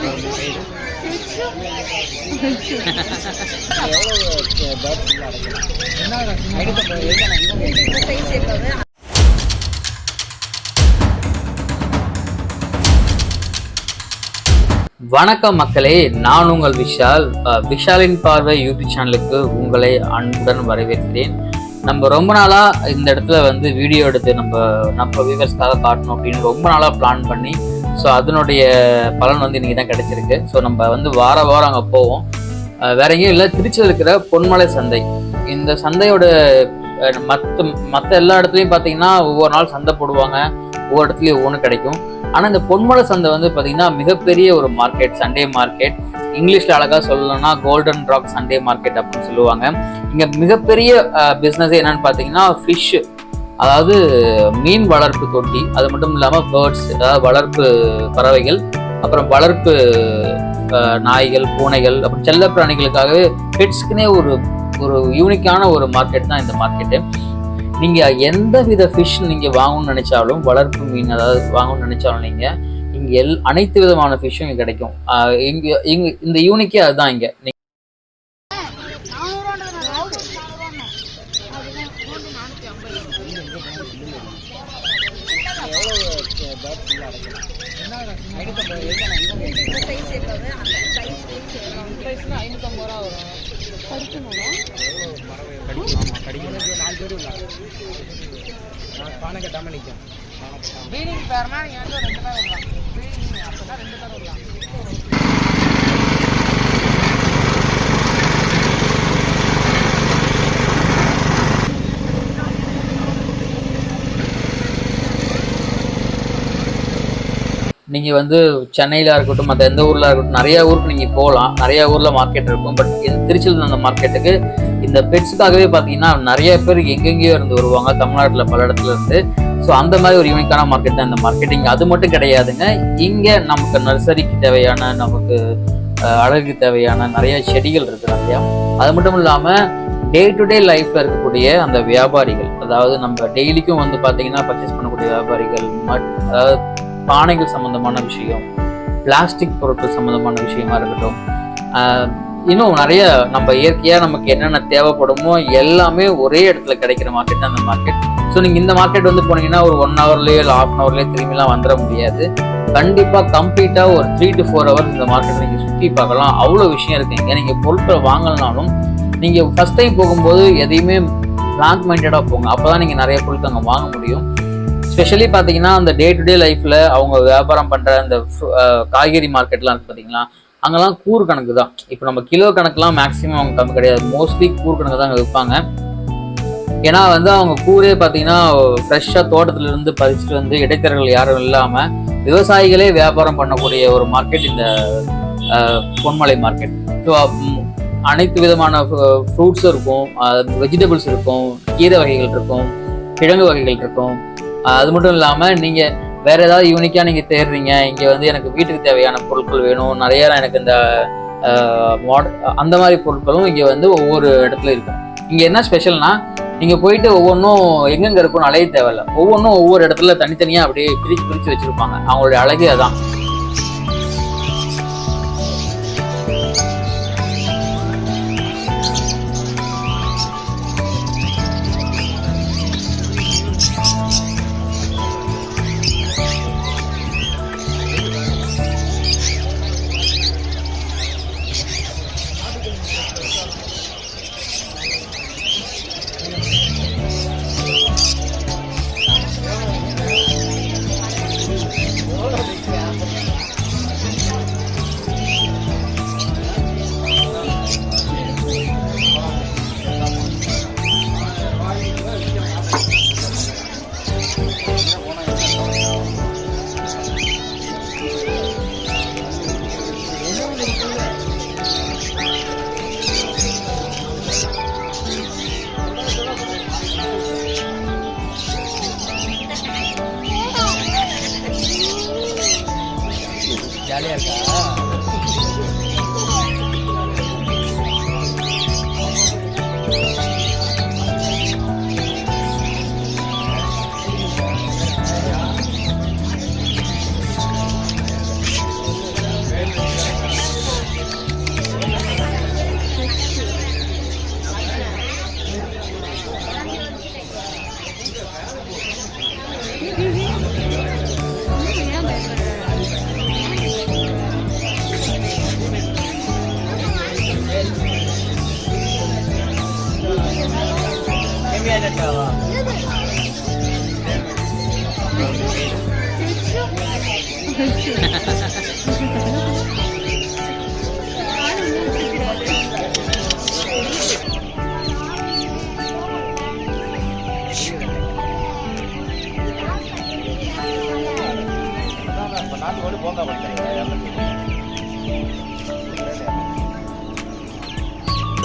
வணக்கம் மக்களே, நான் உங்கள் விஷால். விஷாலின் பார்வை யூடியூப் சேனலுக்கு உங்களை அன்புடன் வரவேற்கிறேன். நம்ம ரொம்ப நாளாக இந்த இடத்துல வீடியோ எடுத்து நம்ம வியூவர்ஸ்க்காக காட்டணும் அப்படின்னு ரொம்ப நாளாக பிளான் பண்ணி, ஸோ அதனுடைய பலன் இன்றைக்கி தான் கிடைச்சிருக்கு. ஸோ நம்ம வாரம் அங்கே போவோம். வேற எங்கேயும் இல்லை, திருச்சியில் இருக்கிற பொன்மலை சந்தை. இந்த சந்தையோட மற்ற எல்லா இடத்துலையும் பார்த்தீங்கன்னா ஒவ்வொரு நாள் சந்தை போடுவாங்க, ஒவ்வொரு இடத்துலையும் ஒவ்வொன்று கிடைக்கும். ஆனால் இந்த பொன்மலை சந்தை பார்த்தீங்கன்னா மிகப்பெரிய ஒரு மார்க்கெட், சண்டே மார்க்கெட். இங்கிலீஷில் அழகாக சொல்லணும்னா கோல்டன் ராக் சண்டே மார்க்கெட் அப்படின்னு சொல்லுவாங்க. இங்கே மிகப்பெரிய பிஸ்னஸ் என்னன்னு பார்த்தீங்கன்னா ஃபிஷ், அதாவது மீன் வளர்ப்பு தொட்டி. அது மட்டும் இல்லாமல் பேர்ட்ஸ், அதாவது வளர்ப்பு பறவைகள், அப்புறம் வளர்ப்பு நாய்கள், பூனைகள், அப்புறம் செல்ல பிராணிகளுக்காகவே பெட்ஸ்க்குனே ஒரு யூனிக்கான ஒரு மார்க்கெட் தான் இந்த மார்க்கெட்டு. நீங்கள் எந்த வித ஃபிஷ் நீங்கள் வாங்கணும்னு நினைச்சாலும், வளர்ப்பு மீன் அதாவது வாங்கணும்னு நினைச்சாலும் நீங்கள் இங்கே அனைத்து விதமான ஃபிஷ்ஷும் இங்கே கிடைக்கும். இங்கே இந்த யூனிக்கே அதுதான். இங்கே நீங்கள் சென்னையில் இருக்கட்டும், மற்ற எந்த ஊரில் இருக்கட்டும், நிறைய ஊருக்கு நீங்கள் போகலாம். நிறைய ஊரில் மார்க்கெட் இருக்கும். பட் திருச்சியில் அந்த மார்க்கெட்டுக்கு இந்த பெட்ஸுக்காகவே பார்த்தீங்கன்னா நிறைய பேர் எங்கெங்கேயோ இருந்து வருவாங்க, தமிழ்நாட்டில் பல இடத்துல இருந்து. ஸோ அந்த மாதிரி ஒரு யூனிக்கான மார்க்கெட் தான் இந்த மார்க்கெட். இங்கே அது மட்டும் கிடையாதுங்க. இங்கே நமக்கு நர்சரிக்கு தேவையான, நமக்கு அழகுக்கு தேவையான நிறைய செடிகள் இருக்குது நிறையா. அது மட்டும் இல்லாமல் டே டு டே லைஃப்பில் இருக்கக்கூடிய அந்த வியாபாரிகள், அதாவது நம்ம டெய்லிக்கும் பார்த்தீங்கன்னா பர்ச்சேஸ் பண்ணக்கூடிய வியாபாரிகள், அதாவது பானைகள் சம்மந்தமான விஷயம், பிளாஸ்டிக் பொருட்கள் சம்மந்தமான விஷயமா இருக்கட்டும், இன்னும் நிறைய நம்ம இயற்கையாக நமக்கு என்னென்ன தேவைப்படுமோ எல்லாமே ஒரே இடத்துல கிடைக்கிற மார்க்கெட் தான் அந்த மார்க்கெட். ஸோ நீங்கள் இந்த மார்க்கெட் போனீங்கன்னா ஒரு 1 ஹவர்லேயோ இல்லை 1/2 ஹவர்லேயோ திரும்பிலாம் வந்துட முடியாது. கண்டிப்பாக கம்ப்ளீட்டாக ஒரு 3 to 4 ஹவர்ஸ் இந்த மார்க்கெட் நீங்கள் சுற்றி பார்க்கலாம். அவ்வளோ விஷயம் இருக்குங்க. நீங்கள் பொருட்கள் வாங்கலனாலும் நீங்கள் ஃபர்ஸ்ட் டைம் போகும்போது எதையுமே பிளாங்க் மைண்டடாக போங்க. அப்போ தான் நீங்கள் நிறைய பொருட்கள் அங்கே வாங்க முடியும். ஸ்பெஷலி பார்த்தீங்கன்னா அந்த டே டு டே லைஃப்பில் அவங்க வியாபாரம் பண்ணுற அந்த காய்கறி மார்க்கெட்லாம் இருக்குது பார்த்தீங்களா, அங்கெல்லாம் கூறு கணக்கு தான். இப்போ நம்ம கிலோ கணக்குலாம் மேக்ஸிமம் அவங்க கம்மி கிடையாது, மோஸ்ட்லி கூறு கணக்கு தான் அங்கே விற்பாங்க. ஏன்னா அவங்க கூரே பார்த்தீங்கன்னா ஃப்ரெஷ்ஷாக தோட்டத்திலிருந்து பறிச்சுட்டு இடைத்தரகர்கள் யாரும் இல்லாமல் விவசாயிகளே வியாபாரம் பண்ணக்கூடிய ஒரு மார்க்கெட் இந்த பொன்மலை மார்க்கெட். ஸோ அனைத்து விதமான ஃப்ரூட்ஸும் இருக்கும், வெஜிடபிள்ஸ் இருக்கும், கீரை வகைகள் இருக்கும், கிழங்கு வகைகள் இருக்கும். அது மட்டும் இல்லாமல் நீங்கள் வேறு ஏதாவது யூனிக்காக நீங்கள் தேடுறீங்க, இங்கே எனக்கு வீட்டுக்கு தேவையான பொருட்கள் வேணும், நிறையா எனக்கு இந்த அந்த மாதிரி பொருட்களும் இங்கே ஒவ்வொரு இடத்துல இருக்கும். இங்கே என்ன ஸ்பெஷல்னா, நீங்கள் போயிட்டு ஒவ்வொன்றும் எங்கெங்கே இருக்குன்னு அலைய தேவையில்லை. ஒவ்வொன்றும் ஒவ்வொரு இடத்துல தனித்தனியாக அப்படியே பிரித்து வச்சுருப்பாங்க. அவங்களுடைய அழகே அதான். ஜாலியா இருக்கா?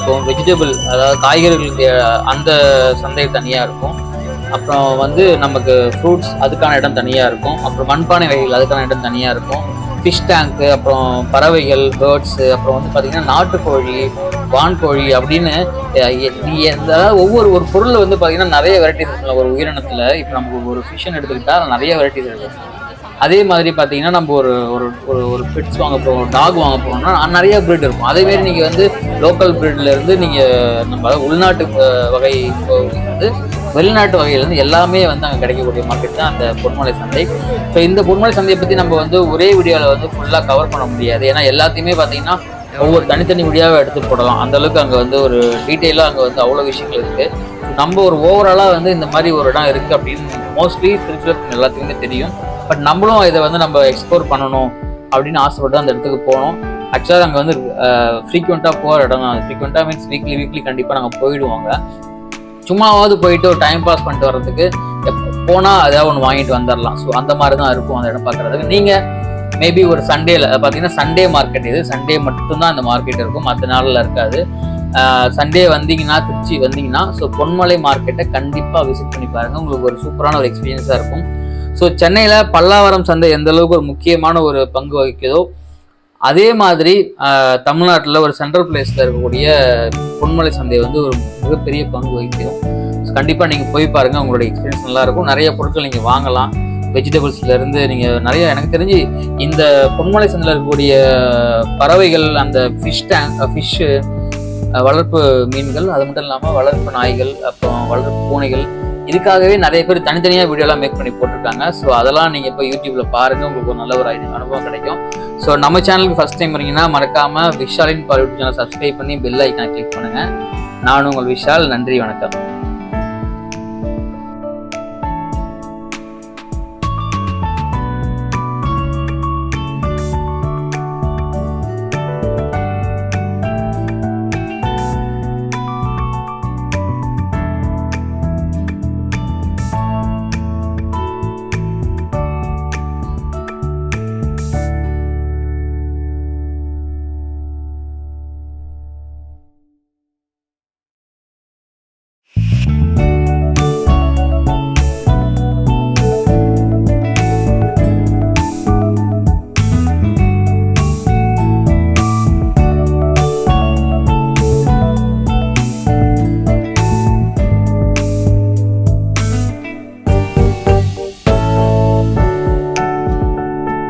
இருக்கும், வெஜிடபிள் அதாவது காய்கறிகளுக்கு அந்த சந்தை தனியாக இருக்கும். அப்புறம் வந்து நமக்கு ஃப்ரூட்ஸ் அதுக்கான இடம் தனியாக இருக்கும். அப்புறம் மண்பானை வகைகள் அதுக்கான இடம் தனியாக இருக்கும். ஃபிஷ் டேங்க்கு, அப்புறம் பறவைகள், பேர்ட்ஸு, அப்புறம் வந்து பார்த்திங்கன்னா நாட்டுக்கோழி, வான்கோழி அப்படின்னு அதாவது ஒவ்வொரு ஒரு பொருள் வந்து பார்த்திங்கன்னா நிறைய வெரைட்டிஸ் இருக்குல்ல. ஒரு உயிரினத்தில் இப்போ நமக்கு ஒரு ஃபிஷ்ஷன் எடுத்துக்கிட்டால் நிறைய வெரைட்டிஸ் இருக்குது. அதே மாதிரி பார்த்தீங்கன்னா நம்ம ஒரு ஒரு ஒரு பெட்ஸ் வாங்க போகிறோம், ஒரு டாக் வாங்க போகிறோம்னா நிறைய ப்ரீட் இருக்கும். அதேமாரி நீங்கள் வந்து லோக்கல் ப்ரீட்லேருந்து நீங்கள் நம்ம உள்நாட்டு வகை வந்து வெளிநாட்டு வகையிலேருந்து எல்லாமே வந்து அங்கே கிடைக்கக்கூடிய மார்க்கெட் தான் அந்த பொன்மலை சந்தை. ஸோ இந்த பொன்மலை சந்தையை பற்றி நம்ம வந்து ஒரே வீடியோவில் வந்து ஃபுல்லாக கவர் பண்ண முடியாது. ஏன்னா எல்லாத்தையுமே பார்த்தீங்கன்னா ஒவ்வொரு தனித்தனி வீடியோவை எடுத்து போடலாம். அந்தளவுக்கு அங்கே வந்து ஒரு டீட்டெயிலாக அங்கே வந்து அவ்வளோ விஷயங்கள் இருக்குது. நம்ம ஒரு ஓவராலாக வந்து இந்த மாதிரி ஒரு இடம் இருக்குது அப்படின்னு மோஸ்ட்லி திருச்சியில் எல்லாத்துக்குமே தெரியும். பட் நம்மளும் இதை வந்து நம்ம எக்ஸ்ப்ளோர் பண்ணணும் அப்படின்னு ஆசைப்பட்டு அந்த இடத்துக்கு போனோம். ஆக்சுவலாக அங்கே வந்து ஃப்ரீக்வெண்ட்டாக போகிற இடம் தான். ஃப்ரீக்வெண்ட்டாக மீன்ஸ் வீக்லி கண்டிப்பாக நாங்கள் போயிடுவாங்க. சும்மாவாவது போயிட்டு ஒரு டைம் பாஸ் பண்ணிட்டு வர்றதுக்கு போனால் ஏதாவது ஒன்று வாங்கிட்டு வந்துடலாம். ஸோ அந்த மாதிரி தான் இருக்கும் அந்த இடம் பார்க்குறதுக்கு. நீங்கள் மேபி ஒரு சண்டேல பார்த்தீங்கன்னா சண்டே மார்க்கெட், இது சண்டே மட்டும்தான் அந்த மார்க்கெட் இருக்கும், மற்ற நாளில் இருக்காது. சண்டே வந்தீங்கன்னா, திருச்சி வந்தீங்கன்னா ஸோ பொன்மலை மார்க்கெட்டை கண்டிப்பாக விசிட் பண்ணி பாருங்கள். உங்களுக்கு ஒரு சூப்பரான ஒரு எக்ஸ்பீரியன்ஸாக இருக்கும். ஸோ சென்னையில் பல்லாவரம் சந்தை எந்த அளவுக்கு ஒரு முக்கியமான ஒரு பங்கு வகிக்குதோ அதே மாதிரி தமிழ்நாட்டில் ஒரு சென்ட்ரல் பிளேஸில் இருக்கக்கூடிய பொன்மலை சந்தை வந்து ஒரு மிகப்பெரிய பங்கு வகிக்கும். ஸோ கண்டிப்பாக நீங்கள் போய் பாருங்கள், உங்களோட எக்ஸ்பீரியன்ஸ் நல்லாயிருக்கும். நிறைய பொருட்கள் நீங்கள் வாங்கலாம். வெஜிடபிள்ஸ்லேருந்து நீங்கள் நிறைய, எனக்கு தெரிஞ்சு இந்த பொன்மலை சந்தையில் இருக்கக்கூடிய பறவைகள், அந்த ஃபிஷ்ஷு, வளர்ப்பு மீன்கள், அது மட்டும் இல்லாமல் வளர்ப்பு நாய்கள், அப்புறம் வளர்ப்பு பூனைகள், இதுக்காகவே நிறைய பேர் தனித்தனியாக வீடியோலாம் மேக் பண்ணி போட்டிருக்காங்க. ஸோ அதெல்லாம் நீங்கள் இப்போ யூடியூப்பில் பாருங்கள், உங்களுக்கு ஒரு நல்ல ஒரு அனுபவம் கிடைக்கும். ஸோ நம்ம சேனலுக்கு ஃபஸ்ட் டைம் வரீங்கன்னா மறக்காமல் விஷாலின் பார்வை யூடியூப் சேனல் சப்ஸ்கிரைப் பண்ணி பெல் ஐக்கானை கிளிக் பண்ணுங்கள். நானும் உங்கள் விஷால். நன்றி, வணக்கம்.